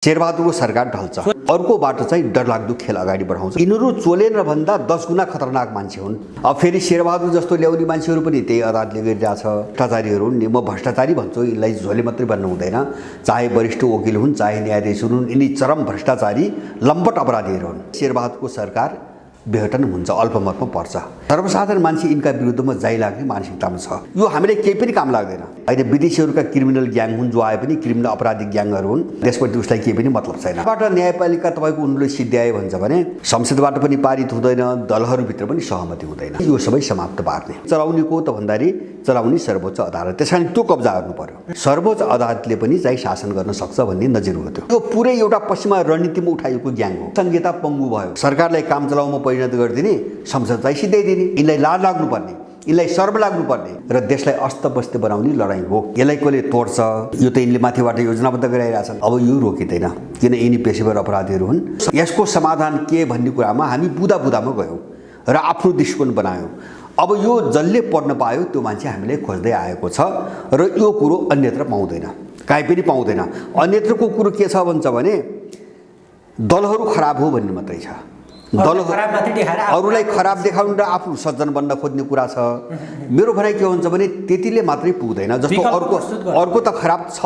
शेरबहादुरको सरकार ढल्छ, अर्कोबाट चाहिँ डरलाग्दो खेल अगाडि बढाउँछ। यिनीहरू चोलेन भन्दा 10 गुना खतरनाक मान्छे हुन्। अब फेरि शेरबहादुर जस्तो ल्याउने मान्छेहरू पनि त्यही अदालतले गरिरहेछ। भ्रष्टाचारीहरू हुन्। म भ्रष्टाचारी भन्छु, यिनलाई झोले मात्रै भन्नु हुँदैन। चाहे वरिष्ठ वकिल हुन्, चाहे न्यायाधीश हुन्, यिनी चरम भ्रष्टाचारी लम्पट अपराधीहरू हुन्। शेरबहादुरको सरकार बेहटन हुन्छ, अल्पमतमा पर्छ। सर्वसाधारण मान्छे यिनका विरुद्धमा जाइ लाग्ने मानसिकतामा छ। यो हामीलाई केही पनि काम लाग्दैन। अहिले विदेशीहरूका क्रिमिनल ग्याङ हुन्, जो आए पनि क्रिमिनल अपराधिक ग्याङहरू हुन्, त्यसपछि उसलाई केही पनि मतलब छैन। बाट न्यायपालिका तपाईँको उनले सिद्ध्याए भन्छ भने संसदबाट पनि पारित हुँदैन, दलहरूभित्र पनि सहमति हुँदैन। यो सबै समाप्त पार्ने चलाउने को त भन्दाखेरि चलाउने सर्वोच्च अदालत। त्यसकारण त्यो कब्जा गर्नु पर्यो। सर्वोच्च अदालतले पनि चाहिँ शासन गर्न सक्छ भन्ने नजिर हो। त्यो पुरै एउटा पश्चिमा रणनीतिमा उठाइएको ग्याङ हो। संहिता पङ्गु भयो, सरकारलाई काम चलाउमा परिणत गरिदिने, संसद चाहिँ सिधाइदिने। यिनलाई लाज लाग्नुपर्ने, यिनलाई शर्म लाग्नुपर्ने र देशलाई अस्तव्यस्त बनाउने लडाइँ हो। यसलाई कसले तोड्छ? यो त यिनले माथिबाट योजनाबद्ध गराइरहेछन्। अब यो रोकिँदैन, किन यिनी पेशेवर अपराधीहरू हुन्। यसको समाधान के भन्ने कुरामा हामी बुदामा गयौँ र आफ्नो दृष्टिकोण बनायौँ। अब यो जसले पढ्न पायो त्यो मान्छे हामीलाई खोज्दै आएको छ र यो कुरो अन्यत्र पाउँदैन, काहीँ पनि पाउँदैन। अन्यत्रको कुरो के छ भन्छ भने दलहरू खराब हो भन्ने मात्रै छ। अरूलाई खराब देखाउनु र आफू सज्जन बन्न खोज्ने कुरा छ। मेरो भनाइ के हुन्छ भने त्यतिले मात्रै पुग्दैन। जस्तो अर्को त खराब छ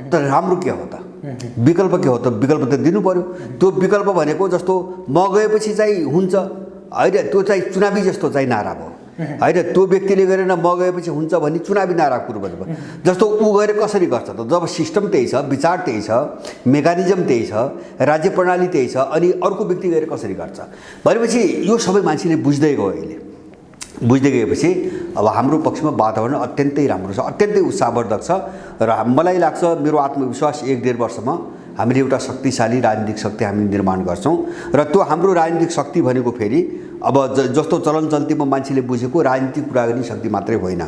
तर राम्रो के हो त? विकल्प के हो त? विकल्प त दिनु पर्यो। त्यो विकल्प भनेको जस्तो म गएपछि चाहिँ हुन्छ होइन, त्यो चाहिँ चुनावी जस्तो चाहिँ नारा भयो होइन। त्यो व्यक्तिले गरेन म गएपछि हुन्छ भन्ने चुनावी नारा कुरो भयो। जस्तो ऊ गएर कसरी गर्छ त? जब सिस्टम त्यही छ, विचार त्यही छ, मेकानिजम त्यही छ, राज्य प्रणाली त्यही छ, अनि अर्को व्यक्ति गएर कसरी गर्छ भनेपछि यो सबै मान्छेले बुझ्दै गयो। अहिले बुझ्दै गएपछि अब हाम्रो पक्षमा वातावरण अत्यन्तै राम्रो छ, अत्यन्तै उत्साहवर्धक छ र मलाई लाग्छ, मेरो आत्मविश्वास 1-1.5 वर्षमा हामीले एउटा शक्तिशाली राजनीतिक शक्ति हामी निर्माण गर्छौँ। र त्यो हाम्रो राजनीतिक शक्ति भनेको फेरि अब जस्तो चलन चल्तीमा मान्छेले बुझेको राजनीतिक कुरा गर्ने शक्ति मात्रै होइन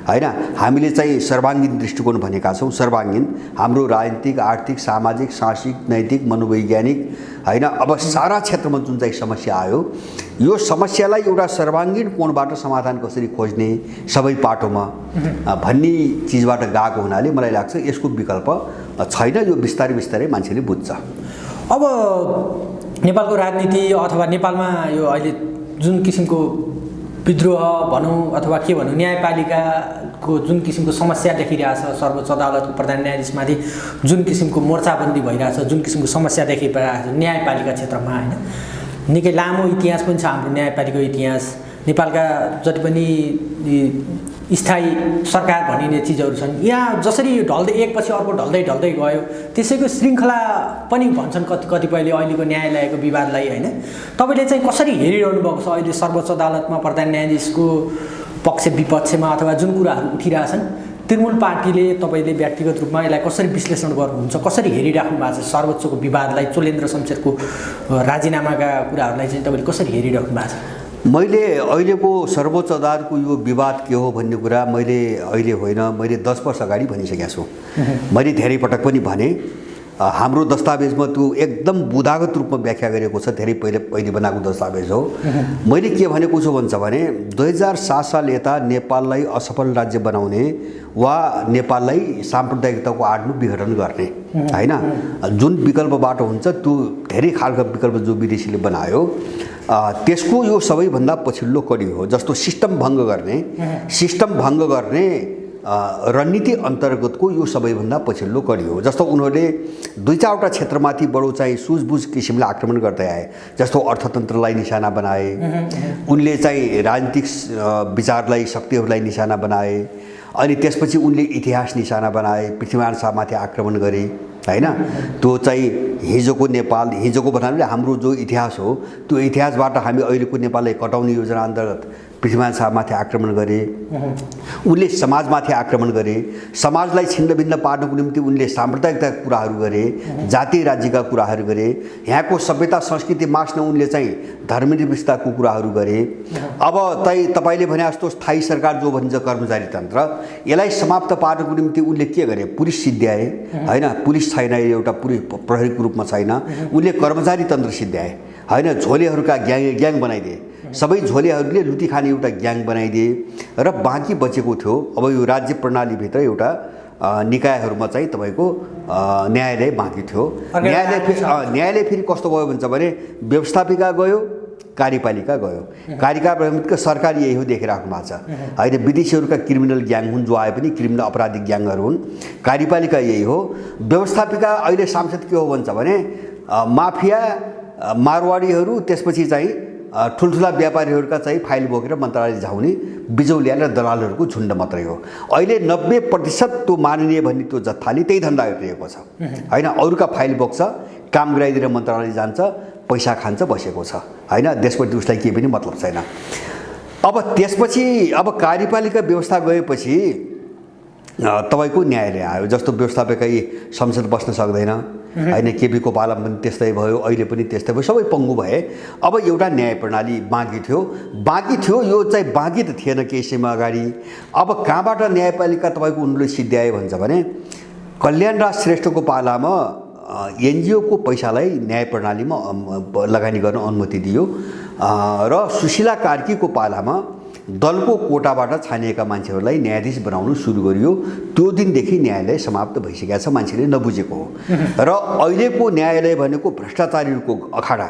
होइन। हामीले चाहिँ सर्वाङ्गीन दृष्टिकोण भनेका छौँ। सर्वाङ्गीन हाम्रो राजनीतिक, आर्थिक, सामाजिक, साहसिक, नैतिक, मनोवैज्ञानिक होइन। अब सारा क्षेत्रमा जुन चाहिँ समस्या आयो, यो समस्यालाई एउटा सर्वाङ्गीन कोणबाट समाधान कसरी खोज्ने सबै पाटोमा भन्ने चिजबाट गएको हुनाले मलाई लाग्छ यसको विकल्प छैन। यो बिस्तारै बिस्तारै मान्छेले बुझ्छ। अब नेपालको राजनीति अथवा नेपालमा यो अहिले जुन किसिमको विद्रोह भनौँ अथवा के भनौँ, न्यायपालिकाको जुन किसिमको समस्या देखिरहेछ, सर्वोच्च अदालतको प्रधान न्यायाधीशमाथि जुन किसिमको मोर्चाबन्दी भइरहेछ, जुन किसिमको समस्या देखिरहेछ न्यायपालिका क्षेत्रमा होइन, निकै लामो इतिहास पनि छ हाम्रो न्यायपालिकाको इतिहास। नेपालका जति पनि स्थायी सरकार भनिने चिजहरू छन्, यहाँ जसरी ढल्दै एकपछि अर्को ढल्दै गयो, त्यसैको श्रृङ्खला पनि भन्छन् कतिपयले अहिलेको न्यायालयको विवादलाई होइन। तपाईँले चाहिँ कसरी हेरिरहनु भएको छ अहिले सर्वोच्च अदालतमा प्रधान न्यायाधीशको पक्ष विपक्षमा अथवा जुन कुराहरू उठिरहेछन्, तृणमूल पार्टीले तपाईँले व्यक्तिगत रूपमा यसलाई कसरी विश्लेषण गर्नुहुन्छ, कसरी हेरिराख्नु भएको छ? सर्वोच्चको विवादलाई, चोलेन्द्र शमशेरको राजीनामाका कुराहरूलाई चाहिँ तपाईँले कसरी हेरिराख्नु भएको छ? मैले अहिलेको सर्वोच्च अदालतको यो विवाद के हो भन्ने कुरा मैले अहिले होइन, मैले 10 वर्ष अगाडि भनिसकेको छु। मैले धेरै पटक पनि भने हाम्रो दस्तावेजमा त्यो एकदम बुदागत रूपमा व्याख्या गरेको छ। धेरै पहिले बनाएको दस्तावेज हो। मैले के भनेको छु भन्छ भने 2007 साल यता नेपाललाई असफल राज्य बनाउने वा नेपाललाई साम्प्रदायिकताको आडमा विघटन गर्ने होइन, जुन विकल्पबाट हुन्छ त्यो धेरै खालका विकल्प जो विदेशीले बनायो, त्यसको यो सबैभन्दा पछिल्लो कडी हो। जस्तो सिस्टम भङ्ग गर्ने रणनीति अन्तर्गतको यो सबैभन्दा पछिल्लो कडी हो। जस्तो उनीहरूले 2-4वटा क्षेत्रमाथि बडो चाहिँ सुझबुझ किसिमले आक्रमण गर्दै आए। जस्तो अर्थतन्त्रलाई निशाना बनाए, उनले चाहिँ राजनीतिक विचारलाई, शक्तिहरूलाई निशाना बनाए, अनि त्यसपछि उनले इतिहास निशाना बनाए, पृथ्वीनारायण शाहमाथि आक्रमण गरे होइन। त्यो चाहिँ हिजोको नेपाल, हिजोको भन्नाले हाम्रो जो इतिहास हो, त्यो इतिहासबाट हामी अहिलेको नेपाललाई कटाउने योजना अन्तर्गत पृथ्वीनारायण शाहमाथि आक्रमण गरे। उनले समाजमाथि आक्रमण गरे, समाजलाई छिन्नभिन्न पार्नको निम्ति उनले साम्प्रदायिकताका कुराहरू गरे, जातीय राज्यका कुराहरू गरे, यहाँको सभ्यता संस्कृति मास्न उनले चाहिँ धर्मनिरपेक्षताको कुराहरू गरे। अब तपाईँले भने जस्तो स्थायी सरकार जो भनिन्छ कर्मचारी तन्त्र, यसलाई समाप्त पार्नको निम्ति उनले के गरे? पुलिस सिद्ध्याए होइन। पुलिस छैन, एउटा प्रहरीको रूपमा छैन, उनले कर्मचारी तन्त्र सिद्ध्याए होइन। झोलेहरूका ग्याङ बनाइदिए, सबै झोलेहरूले लुटी खाने एउटा ग्याङ बनाइदिए र बाँकी बचेको थियो अब यो राज्य प्रणालीभित्र एउटा निकायहरूमा चाहिँ तपाईँको न्यायालय बाँकी थियो। न्यायालय फेरि कस्तो भयो भन्छ भने व्यवस्थापिका गयो, कार्यपालिका गयो। कार्यपालिका सरकार यही हो देखिराख्नु भएको छ होइन। विदेशीहरूका क्रिमिनल ग्याङ हुन्, जो आए पनि क्रिमिनल अपराधिक ग्याङहरू हुन्। कार्यपालिका यही हो। व्यवस्थापिका अहिले सांसद के हो भन्छ भने माफिया, मारवाडीहरू, त्यसपछि चाहिँ ठुल्ठुला व्यापारीहरूका चाहिँ फाइल बोकेर मन्त्रालय झाउने बिजौलिया र दलालहरूको झुन्ड मात्रै हो। अहिले 90% त्यो माननीय भन्ने त्यो जत्थाले त्यही धन्दा गरिरहेको छ होइन। अरूका फाइल बोक्छ, काम गराइदिएर मन्त्रालय जान्छ, पैसा खान्छ, बसेको छ होइन। त्यसपछि उसलाई केही पनि मतलब छैन। अब त्यसपछि अब कार्यपालिका व्यवस्था गएपछि तपाईँको न्यायालय आयो। जस्तो व्यवस्थापकै संसद बस्न सक्दैन होइन। केपीको पालामा पनि त्यस्तै भयो, अहिले पनि त्यस्तै भयो, सबै पङ्गु भए। अब एउटा न्याय प्रणाली बाँकी थियो। यो चाहिँ बाँकी त थिएन केही समय अगाडि। अब कहाँबाट न्यायपालिका तपाईँको उनले सिद्ध्यायो भन्छ भने कल्याणराज श्रेष्ठको पालामा एनजिओको पैसालाई न्याय प्रणालीमा लगानी गर्न अनुमति दियो र सुशीला कार्कीको पालामा दलको कोटाबाट छानिएका मान्छेहरूलाई न्यायाधीश बनाउनु सुरु गरियो। त्यो दिनदेखि न्यायालय समाप्त भइसकेको छ, मान्छेले नबुझेको हो। र अहिलेको न्यायालय भनेको भ्रष्टाचारीहरूको अखाडा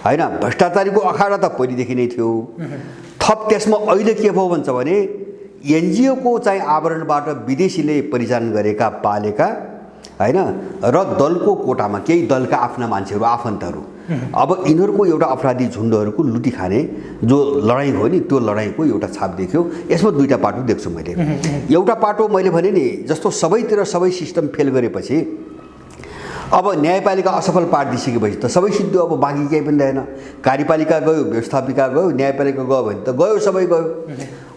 होइन। भ्रष्टाचारीको अखाडा त पहिलेदेखि नै थियो। थप त्यसमा अहिले के भयो भन्छ भने एनजिओको चाहिँ आवरणबाट विदेशीले परिचालन गरेका पालेका होइन र दलको कोटामा केही दलका आफ्ना मान्छेहरू, आफन्तहरू, अब यिनीहरूको एउटा अपराधी झुन्डहरूको लुटी खाने जो लडाइँ हो नि, त्यो लडाइँको एउटा छाप देखियो। यसमा दुईवटा पाटो देख्छु मैले। एउटा पाटो मैले भने नि जस्तो सबैतिर सबै सिस्टम फेल गरेपछि अब न्यायपालिका असफल पारिदिइसकेपछि त सबै सिद्धो, अब बाँकी केही पनि रहेन। कार्यपालिका गयो, व्यवस्थापिका गयो, न्यायपालिका गयो भने त गयो, सबै गयो।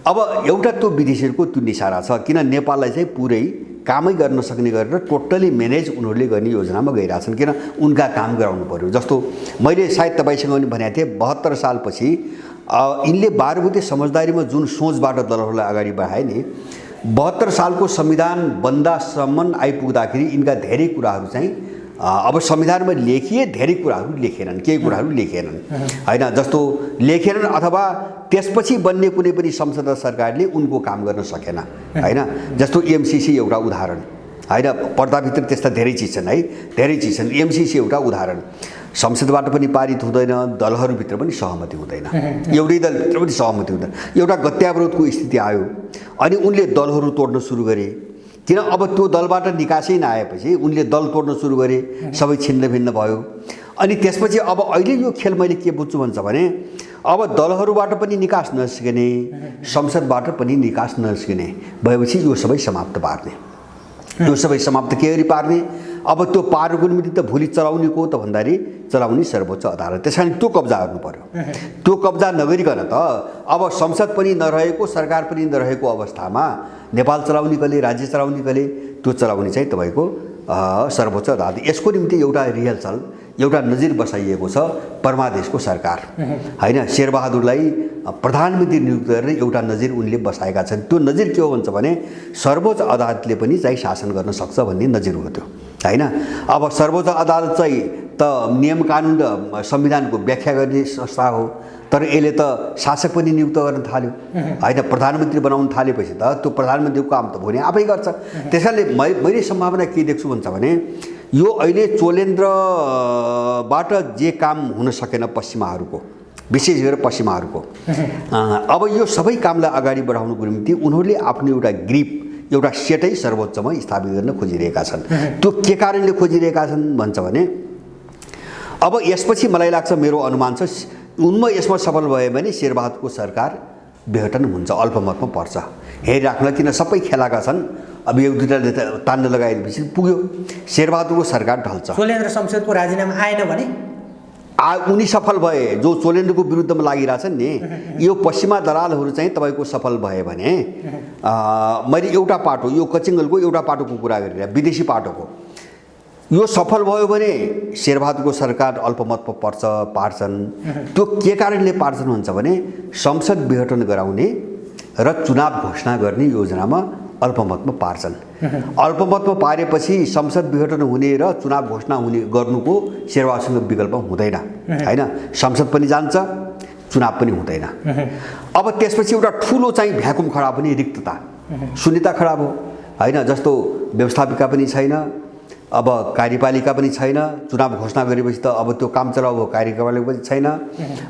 अब एउटा त्यो विदेशीहरूको त्यो निसारा छ, किन नेपाललाई चाहिँ पुरै कामै गर्न सक्ने गरेर टोटली म्यानेज उनीहरूले गर्ने योजनामा गइरहेछन्। किन उनका काम गराउनु पर्यो। जस्तो मैले सायद तपाईँसँग पनि भनेको थिएँ 72 सालपछि यिनले 12 बुँदे समझदारीमा जुन सोचबाट दलहरूलाई अगाडि बढाए नि, 72 सालको संविधान बन्दासम्म आइपुग्दाखेरि यिनका धेरै कुराहरू चाहिँ अब संविधानमा लेखिए, धेरै कुराहरू लेखेनन्, केही कुराहरू लेखेनन् होइन। जस्तो लेखेनन् अथवा त्यसपछि बन्ने कुनै पनि संसद र सरकारले उनको काम गर्न सकेन होइन। जस्तो एमसीसी एउटा उदाहरण होइन। पर्दाभित्र त्यस्ता धेरै चिज छन् है, धेरै चिज छन्। एमसीसी एउटा उदाहरण। संसदबाट पनि पारित हुँदैन, दलहरूभित्र पनि सहमति हुँदैन, एउटै दलभित्र पनि सहमति हुँदैन। एउटा गत्यावरोधको स्थिति आयो अनि उनले दलहरू तोड्न सुरु गरे। किन अब त्यो दलबाट निकासै नआएपछि उनले दल तोड्न सुरु गरे, सबै छिन्न भिन्न भयो। अनि त्यसपछि अब अहिले यो खेल मैले के बुझ्छु भन्छ भने अब दलहरूबाट पनि निकास नसकिने, संसदबाट पनि निकास नसकिने भएपछि यो सबै समाप्त पार्ने, यो सबै समाप्त के गरी पार्ने। अब त्यो पार्नुको निमित्त त भोलि चलाउने को त भन्दाखेरि चलाउने सर्वोच्च अदालत। त्यस कारण त्यो कब्जा गर्नु पर्यो। त्यो कब्जा नगरिकन त अब संसद पनि नरहेको, सरकार पनि नरहेको अवस्थामा नेपाल चलाउने कसले, राज्य चलाउने कसले, त्यो चलाउने चाहिँ तपाईँको सर्वोच्च अदालत। यसको निम्ति एउटा रिहर्सल, एउटा नजिर बसाइएको छ परमादेशको सरकार होइन। शेरबहादुरलाई प्रधानमन्त्री नियुक्त गरेर एउटा नजिर उनले बसाएका छन्। त्यो नजिर के हो भन्छ भने सर्वोच्च अदालतले पनि चाहिँ शासन गर्न सक्छ भन्ने नजिर हो त्यो होइन। अब सर्वोच्च अदालत चाहिँ त नियम कानुन र संविधानको व्याख्या गर्ने संस्था हो, तर यसले त शासक पनि नियुक्त गर्न थाल्यो होइन। प्रधानमन्त्री बनाउन थालेपछि त त्यो प्रधानमन्त्रीको काम त भोलि आफै गर्छ। त्यसैले मैले सम्भावना के देख्छु भन्छ भने यो अहिले चोलेन्द्रबाट जे काम हुन सकेन पश्चिमाहरूको, विशेष गरेर पश्चिमाहरूको, अब यो सबै कामलाई अगाडि बढाउनुको निम्ति उनीहरूले आफ्नो एउटा ग्रिप, एउटा सेटै सर्वोच्चमा स्थापित गर्न खोजिरहेका छन्। त्यो के कारणले खोजिरहेका छन् भन्छ भने अब यसपछि मलाई लाग्छ, मेरो अनुमान छ, उनमा यसमा सफल भयो भने शेरबहादुरको सरकार विघटन हुन्छ, अल्पमतमा पर्छ। हेरिराख्नु, किन सबै खेलाका छन्। अब एक दुईवटाले तान्न लगाएपछि पुग्यो, शेरबहादुरको सरकार ढल्छ। चोलेन्द्र शमशेरको राजीनामा आएन भने उनी सफल भए, जो चोलेन्द्रको विरुद्धमा लागिरहेछन् नि, यो पश्चिमा दलालहरू चाहिँ तपाईँको सफल भए भने मैले एउटा पाटो, यो कचिङ्गलको एउटा पाटोको कुरा गरिरहेँ, विदेशी पाटोको, यो सफल भयो भने शेरबहादुरको सरकार अल्पमतमा पार्छन्। त्यो के कारणले पार्छन् भन्छ भने संसद विघटन गराउने र चुनाव घोषणा गर्ने योजनामा अल्पमतमा पार्छन्। अल्पमतमा पारेपछि संसद विघटन हुने र चुनाव घोषणा हुने गर्नुको शेरबहादुरसँग विकल्प हुँदैन होइन। संसद पनि जान्छ, चुनाव पनि हुँदैन। अब त्यसपछि एउटा ठुलो चाहिँ भ्याकुम खडा पनि, रिक्तता, शून्यता खडा भयो। होइन, जस्तो व्यवस्थापिका पनि छैन, अब कार्यपालिका पनि छैन, चुनाव घोषणा गरेपछि त अब त्यो काम चलाउ हो, कार्यपालिका पनि छैन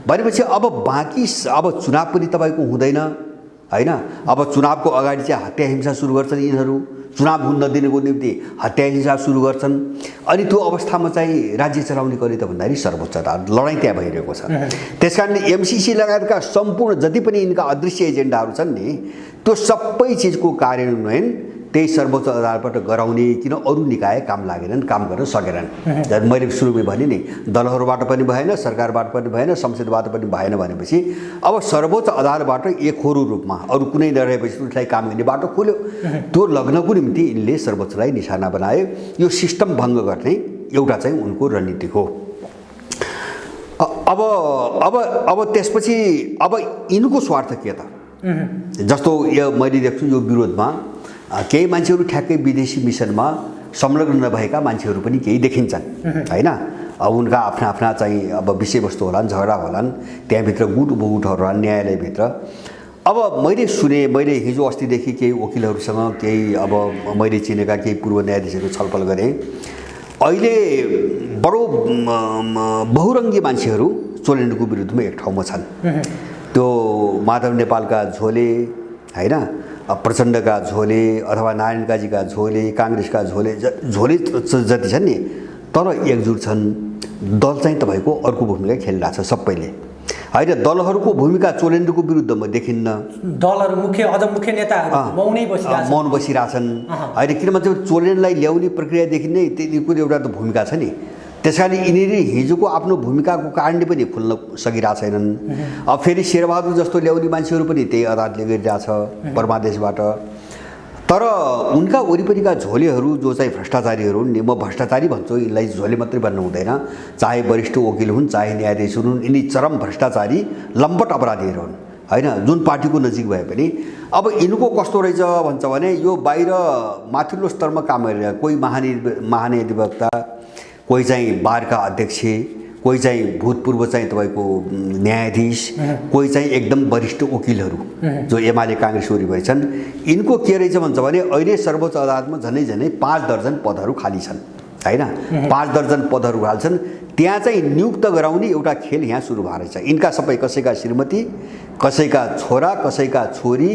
भनेपछि अब बाँकी अब चुनाव पनि तपाईँको हुँदैन होइन। अब चुनावको अगाडि चाहिँ हत्या हिंसा सुरु गर्छन् यिनीहरू, चुनाव हुन नदिनुको निम्ति हत्या हिंसा सुरु गर्छन्। अनि त्यो अवस्थामा चाहिँ राज्य चलाउने कसले त भन्दाखेरि सर्वोच्च अदालत। लडाइँ त्यहाँ भइरहेको छ। त्यस कारणले एमसिसी लगायतका सम्पूर्ण जति पनि यिनका अदृश्य एजेन्डाहरू छन् नि, त्यो सबै चिजको कार्यान्वयन त्यही सर्वोच्च अदालतबाट गराउने, किन अरू निकाय काम लागेनन्, काम गर्न सकेनन्। मैले सुरुमै भने नि, दलहरूबाट पनि भएन, सरकारबाट पनि भएन, संसदबाट पनि भएन भनेपछि अब सर्वोच्च अदालतबाट एकहोरो रूपमा अरू कुनै नरहेपछि उसलाई काम गर्ने बाटो खोल्यो। त्यो लग्नको निम्ति यिनले सर्वोच्चलाई निशाना बनायो। यो सिस्टम भङ्ग गर्ने एउटा चाहिँ उनको रणनीति हो। अब त्यसपछि अब यिनको स्वार्थ के त? जस्तो यो मैले देख्छु यो विरोधमा केही मान्छेहरू ठ्याक्कै विदेशी मिसनमा संलग्न नभएका मान्छेहरू पनि केही देखिन्छन् होइन। अब उनका आफ्ना आफ्ना चाहिँ अब विषयवस्तु होलान्, झगडा होलान्, त्यहाँभित्र गुट उपगुटहरू होलान् न्यायालयभित्र। अब मैले सुने, मैले हिजो अस्तिदेखि केही वकिलहरूसँग, केही अब मैले चिनेका केही पूर्व न्यायाधीशहरू छलफल गरेँ। अहिले बडो बहुरङ्गी मान्छेहरू चोलेन्डको विरुद्धमा एक ठाउँमा छन्। त्यो माधव नेपालका झोले होइन, प्रचण्डका झोले अथवा नारायण काजीका झोले, काङ्ग्रेसका झोले जति छन् नि, तर एकजुट छन्। दल चाहिँ तपाईँको अर्को भूमिका खेलिरहेछ सबैले होइन। दलहरूको भूमिका चोलेन्डको विरुद्धमा देखिन्न। दलहरू अझ मुख्य नेताहरू मौन बसिरहेछन् होइन। किनभने चोलेन्डलाई ल्याउने प्रक्रियादेखि नै तिनीहरूको एउटा त भूमिका छ नि। त्यस कारण यिनीहरू हिजोको आफ्नो भूमिकाको कारणले पनि खुल्न सकिरहेको छैनन्। अब फेरि शेरबहादुर जस्तो ल्याउने मान्छेहरू पनि त्यही अदालतले गरिरहेछ परमादेशबाट। तर उनका वरिपरिका झोलेहरू जो चाहिँ भ्रष्टाचारीहरू हुन् नि, म भ्रष्टाचारी भन्छु, यिनलाई झोले मात्रै भन्नु हुँदैन। चाहे वरिष्ठ वकिल हुन्, चाहे न्यायाधीश हुन्, यिनी चरम भ्रष्टाचारी लम्पट अपराधीहरू हुन् होइन, जुन पार्टीको नजिक भए पनि। अब यिनको कस्तो रहेछ भन्छ भने, यो बाहिर माथिल्लो स्तरमा काम गरिरहेको, कोही महाधिवक्ता, कोही चाहिँ बारका अध्यक्ष, कोही चाहिँ भूतपूर्व चाहिँ तपाईँको न्यायाधीश, कोही चाहिँ एकदम वरिष्ठ वकिलहरू जो एमाले काङ्ग्रेस वरिपरि छन्। यिनको के रहेछ भन्छ भने, अहिले सर्वोच्च अदालतमा झन्डै 5 दर्जन पदहरू खाली छन् होइन। 5 दर्जन पदहरू खाली छन्। त्यहाँ चाहिँ नियुक्त गराउने एउटा खेल यहाँ सुरु भएको रहेछ। यिनका सबै कसैका श्रीमती, कसैका छोरा, कसैका छोरी,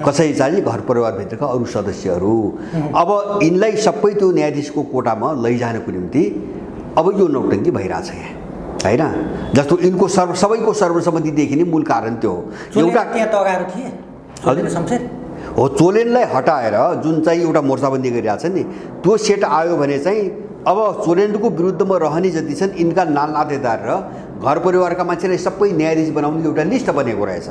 कसै चाहिँ घर परिवारभित्रका अरू सदस्यहरू। अब यिनलाई सबै त्यो न्यायाधीशको कोटामा लैजानको निम्ति अब यो नौटङ्की भइरहेछ यहाँ होइन। जस्तो यिनको सबैको सर्वसम्मतिदेखि नै मूल कारण त्यो हो। एउटा त्यहाँ तगाएर थिए हो, चोलेनलाई हटाएर जुन चाहिँ एउटा मोर्चाबन्दी गरिरहेछ नि, त्यो सेट आयो भने चाहिँ अब चोलेन्डको विरुद्धमा रहने जति छन् यिनका नातेदार र घर परिवारका मान्छेलाई सबै न्यायाधीश बनाउने एउटा लिस्ट बनेको रहेछ।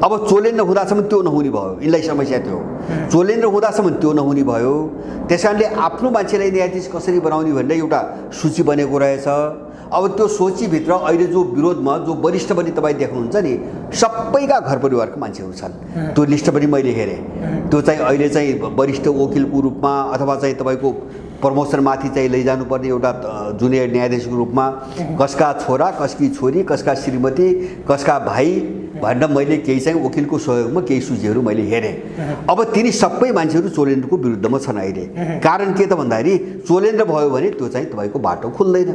अब चोलेन्ड हुँदासम्म त्यो नहुने भयो, यिनलाई समस्या त्यो हो। चोलेन्ड हुँदासम्म त्यो नहुने भयो। त्यस कारणले आफ्नो मान्छेलाई न्यायाधीश कसरी बनाउने भन्ने एउटा सूची बनेको रहेछ। अब त्यो सूचीभित्र अहिले जो विरोधमा जो वरिष्ठ पनि तपाईँ देख्नुहुन्छ नि, सबैका घर परिवारका मान्छेहरू छन्। त्यो लिस्ट पनि मैले हेरेँ। त्यो चाहिँ अहिले चाहिँ वरिष्ठ वकिलको रूपमा अथवा चाहिँ तपाईँको प्रमोसनमाथि चाहिँ लैजानुपर्ने एउटा जुनियर न्यायाधीशको रूपमा कसका छोरा, कसकी छोरी, कसका श्रीमती, कसका भाइ भनेर मैले केही चाहिँ वकिलको सहयोगमा केही सूचीहरू मैले हेरेँ। अब तिनी सबै मान्छेहरू चोलेन्डको विरुद्धमा छन् अहिले। कारण के त भन्दाखेरि चोलेन्ड भयो भने त्यो चाहिँ तपाईँको बाटो खुल्दैन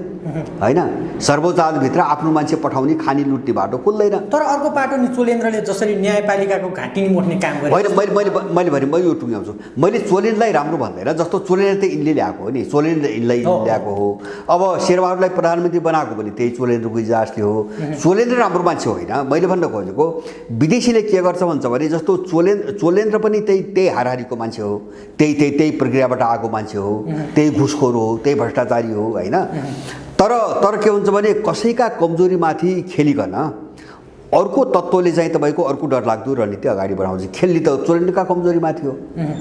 होइन। सर्वोच्च अदालतभित्र आफ्नो मान्छे पठाउने, खानी लुट्ने बाटो खुल्दैन। तर अर्को बाटो नि चोलेन्द्रले जसरी न्यायपालिकाको घाँटी मोड्ने काम गरे होइन। मैले भने म यो टुङ्ग्याउँछु, मैले चोलेन्डलाई राम्रो भन्दैन। जस्तो चोलेन्ड त यिनले ल्याएको हो नि, चोलेन्ड यिनलाई ल्याएको हो। अब शेरबहादुरलाई प्रधानमन्त्री बनाएको पनि त्यही चोलेन्द्रको इजाजले हो। चोलेन्द्र राम्रो मान्छे होइन। मैले भन्न खोजेको विदेशीले के गर्छ भन्छ भने, जस्तो चोलेन्द्र पनि त्यही हाराहारीको मान्छे हो, त्यही प्रक्रियाबाट आएको मान्छे हो, त्यही घुसखोर हो, त्यही भ्रष्टाचारी हो होइन। तर के हुन्छ भने, कसैका कमजोरीमाथि खेलिकन अर्को तत्त्वले चाहिँ तपाईँको अर्को डरलाग्दो रणनीति अगाडि बढाउँछ। खेल्ने त चोलेन्डका कमजोरीमाथि हो।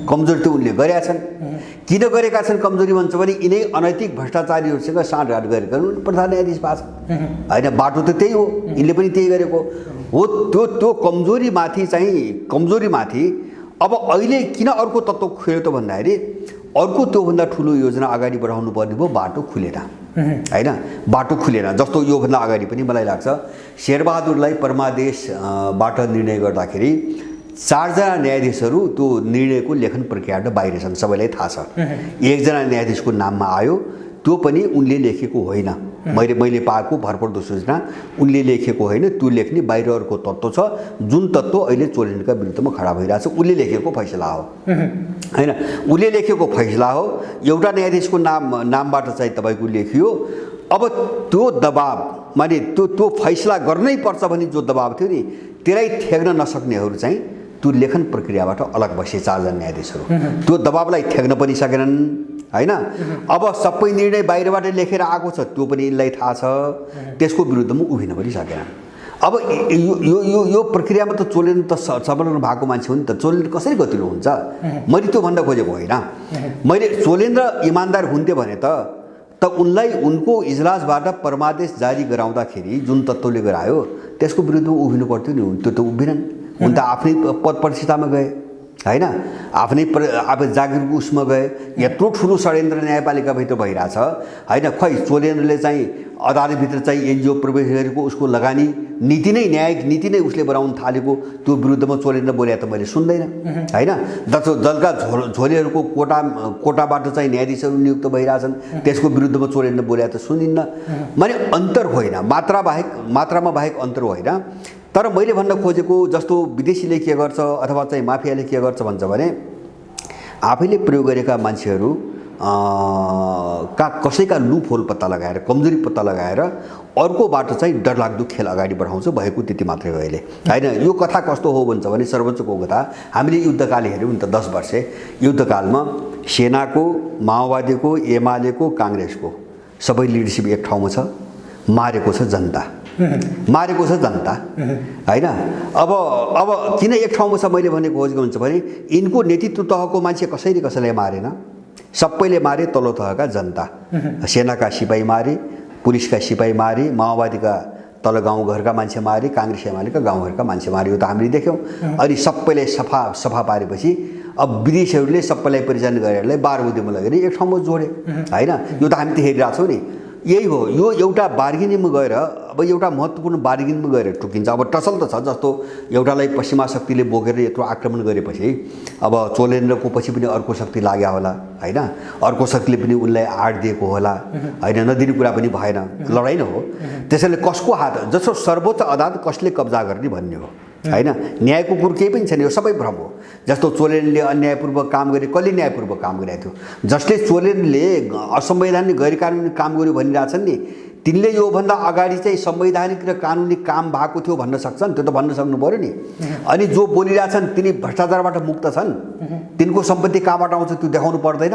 कमजोरी त उनले गरेका छन्। किन गरेका छन् कमजोरी भन्छ भने, यिनै अनैतिक भ्रष्टाचारीहरूसँग साँठगाँठ गरेका प्रधान न्यायाधीश पास होइन। बाटो त त्यही हो, यिनले पनि त्यही गरेको हो। त्यो कमजोरीमाथि अब अहिले किन अर्को तत्त्व खुल्यो त भन्दाखेरि, अर्को त्योभन्दा ठुलो योजना अगाडि बढाउनु पर्ने भयो, बाटो खुलेन होइन। बाटो खुलेन। जस्तो योभन्दा अगाडि पनि मलाई लाग्छ शेरबहादुरलाई परमादेशबाट निर्णय गर्दाखेरि 4जना न्यायाधीशहरू त्यो निर्णयको लेखन प्रक्रियाबाट बाहिर छन्, सबैलाई थाहा छ। एकजना न्यायाधीशको नाममा आयो, त्यो पनि उनले लेखेको होइन। मैले पाएको भरपर्दो सूचना उनले लेखेको होइन, त्यो लेख्ने बाहिर अर्को तत्त्व छ, जुन तत्त्व अहिले चोलेनका विरुद्धमा खडा भइरहेछ। उसले लेखेको फैसला हो होइन, उसले लेखेको फैसला हो। एउटा न्यायाधीशको नामबाट चाहिँ तपाईँको लेखियो। अब त्यो दबाब माने त्यो फैसला गर्नै पर्छ भन्ने जो दबाब थियो नि, त्यसलाई थ्याक्न नसक्नेहरू चाहिँ त्यो लेखन प्रक्रियाबाट अलग बसे 4जना न्यायाधीशहरू। त्यो दबाबलाई थ्याक्न पनि सकेनन् होइन। अब सबै निर्णय बाहिरबाट लेखेर आएको छ, त्यो पनि यिनलाई थाहा छ, त्यसको विरुद्धमा उभिन पनि सकेनन्। अब यो प्रक्रियामा त चोलेन त संलग्न भएको मान्छे हो नि त, चोलेन कसरी गतिलो हुन्छ? मैले त्यो भन्न खोजेको होइन। मैले चोलेन र इमान्दार हुन्थे भने त उनलाई उनको इजलासबाट परमादेश जारी गराउँदाखेरि जुन तत्त्वले गरायो त्यसको विरुद्धमा उभिनु पर्थ्यो नि। त्यो त उभिनन्, उन त आफ्नै पद प्रतिष्ठामा गए होइन, आफ्नै अब जागिरको उसमा गए। यत्रो ठुलो षड्यन्त्र न्यायपालिकाभित्र भइरहेछ होइन। खै चोलेनले चाहिँ अदालतभित्र चाहिँ एनजिओ प्रवेश गरेको उसको लगानी नीति नै, न्यायिक नीति नै उसले बनाउन थालेको, त्यो विरुद्धमा चोलेन बोले त मैले सुन्दैन होइन। दलका झोलेहरूको कोटाबाट चाहिँ न्यायाधीशहरू नियुक्त भइरहेछन्, त्यसको विरुद्धमा चोलेन बोले त सुनिन्न। माने अन्तर होइन, मात्रामा बाहेक अन्तर होइन। तर मैले भन्न खोजेको जस्तो विदेशीले के गर्छ अथवा चाहिँ माफियाले के गर्छ भन्छ भने, आफैले प्रयोग गरेका मान्छेहरू कसैका लुप होल पत्ता लगाएर, कमजोरी पत्ता लगाएर अर्को बाटो चाहिँ डरलाग्दो खेल अगाडि बढाउँछ, भएको त्यति मात्रै हो अहिले होइन। यो कथा कस्तो हो भन्छ भने, सर्वोच्चको कथा हामीले युद्धकाल हेऱ्यौँ नि त, 10 वर्ष युद्धकालमा सेनाको, माओवादीको, एमालेको, काङ्ग्रेसको सबै लिडरसिप एक ठाउँमा छ, मारेको छ जनता होइन। अब किन एक ठाउँमा छ मैले भने खोजेको हुन्छ भने, यिनको नेतृत्व तहको मान्छे कसैलाई मारेन, सबैले मारे तल्लो तहका जनता। सेनाका सिपाही मारे, पुलिसका सिपाही मारे, माओवादीका तल गाउँघरका मान्छे मारे, काङ्ग्रेस एमालेका गाउँघरका मान्छे मारे। यो त हामीले देख्यौँ। अनि सबैलाई सफा पारेपछि अब विदेशीहरूले सबैलाई परिचालन गरेरलाई बारबुदीमा लगेर एक ठाउँमा जोडे होइन। यो त हामी त हेरिरहेको छौँ नि। यही हो, यो एउटा बार्गेनिङमा गएर, अब एउटा महत्त्वपूर्ण बार्गेनिङमा गएर टुकिन्छ। अब टसल त छ, जस्तो एउटालाई पश्चिमा शक्तिले बोकेर यत्रो आक्रमण गरेपछि अब चोलेन्द्रको पछि पनि अर्को शक्ति लाग्यो होला होइन, अर्को शक्तिले पनि उनलाई आड दिएको होला होइन, नदिने कुरा पनि भएन, लडाइँ नै हो। त्यसैले कसको हात, जस्तो सर्वोच्च अदालत कसले कब्जा गर्ने भन्ने हो होइन। न्यायको कुरो केही पनि छैन, यो सबै भ्रम हो। जस्तो चोलेनले अन्यायपूर्वक काम गरे, कसले न्यायपूर्वक काम गरेको थियो? जसले चोलेनले असंवैधानिक गैरकानुनी काम गर्यो भनिरहेछन् नि, तिनले योभन्दा अगाडि चाहिँ संवैधानिक र कानुनी काम भएको थियो भन्न सक्छन्? त्यो त भन्न सक्नु पऱ्यो नि। अनि जो बोलिरहेछन् तिनी भ्रष्टाचारबाट मुक्त छन्, तिनको सम्पत्ति कहाँबाट आउँछ त्यो देखाउनु पर्दैन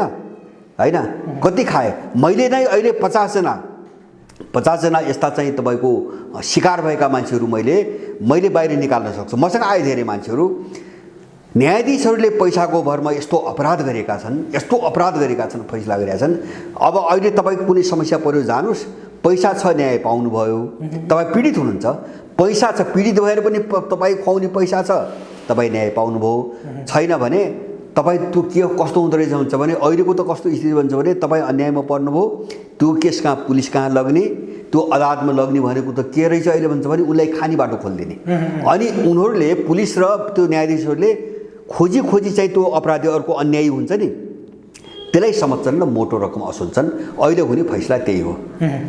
होइन। कति खाए? मैले नै अहिले 50जना यस्ता चाहिँ तपाईँको शिकार भएका मान्छेहरू मैले बाहिर निकाल्न सक्छु। मसँग आए धेरै मान्छेहरू, न्यायाधीशहरूले पैसाको भरमा यस्तो अपराध गरेका छन्, फैसला गरेका छन्। अब अहिले तपाईँको कुनै समस्या पर्यो, जानुहोस्, पैसा छ, न्याय पाउनुभयो, तपाईँ पीडित हुनुहुन्छ, पैसा छ, पीडित भएर पनि तपाईँ खुवाउने पैसा छ, तपाईँ न्याय पाउनुभयो। छैन भने तपाईँ त्यो के कस्तो हुँदो रहेछ भन्छ भने, अहिलेको त कस्तो स्थिति भन्छ भने, तपाईँ अन्यायमा पर्नुभयो, त्यो केस कहाँ, पुलिस कहाँ लग्ने, त्यो अदालतमा लग्ने भनेको त के रहेछ अहिले भन्छ भने, उसलाई खानी बाटो खोलिदिने। अनि उनीहरूले, पुलिस र त्यो न्यायाधीशहरूले खोजी चाहिँ त्यो अपराधी अर्को अन्यायी हुन्छ नि, त्यसलाई समझ्छन् र मोटो रकम असुल्छन्। अहिले हुने फैसला त्यही हो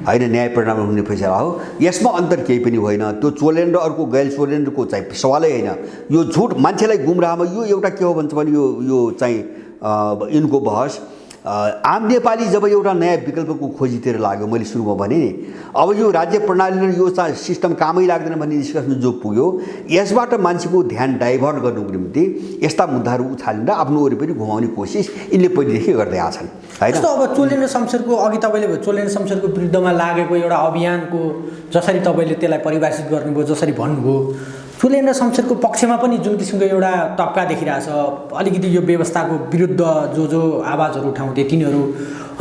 होइन, न्याय परिणाममा हुने फैसला हो। यसमा अन्तर केही पनि होइन। त्यो चोलेन र अर्को गैर चोलेनको चाहिँ सवालै होइन। यो झुट मान्छेलाई गुमराहमा, यो एउटा के हो भन्छ भने, यो चाहिँ यिनको बहस आम नेपाली जब एउटा नयाँ विकल्पको खोजीतिर लाग्यो, मैले सुरुमा भने नि, अब यो राज्य प्रणाली र यो सिस्टम कामै लाग्दैन भन्ने निष्कर्षमा जो पुग्यो, यसबाट मान्छेको ध्यान डाइभर्ट गर्नुको निम्ति यस्ता मुद्दाहरू उछालेर आफ्नो वरिपरि घुमाउने कोसिस यिनले पहिलेदेखि गर्दै आछन् हैन। जस्तो अब चोलेन शमशेरको अघि तपाईँले चोलेन शमशेरको विरुद्धमा लागेको एउटा अभियानको जसरी तपाईँले त्यसलाई परिभाषित गर्नुभयो, जसरी भन्नुभयो, चोलेन र शमशेरको पक्षमा पनि जुन किसिमको एउटा तब्का देखिरहेछ, अलिकति यो व्यवस्थाको विरुद्ध जो आवाजहरू उठाउँथे तिनीहरू,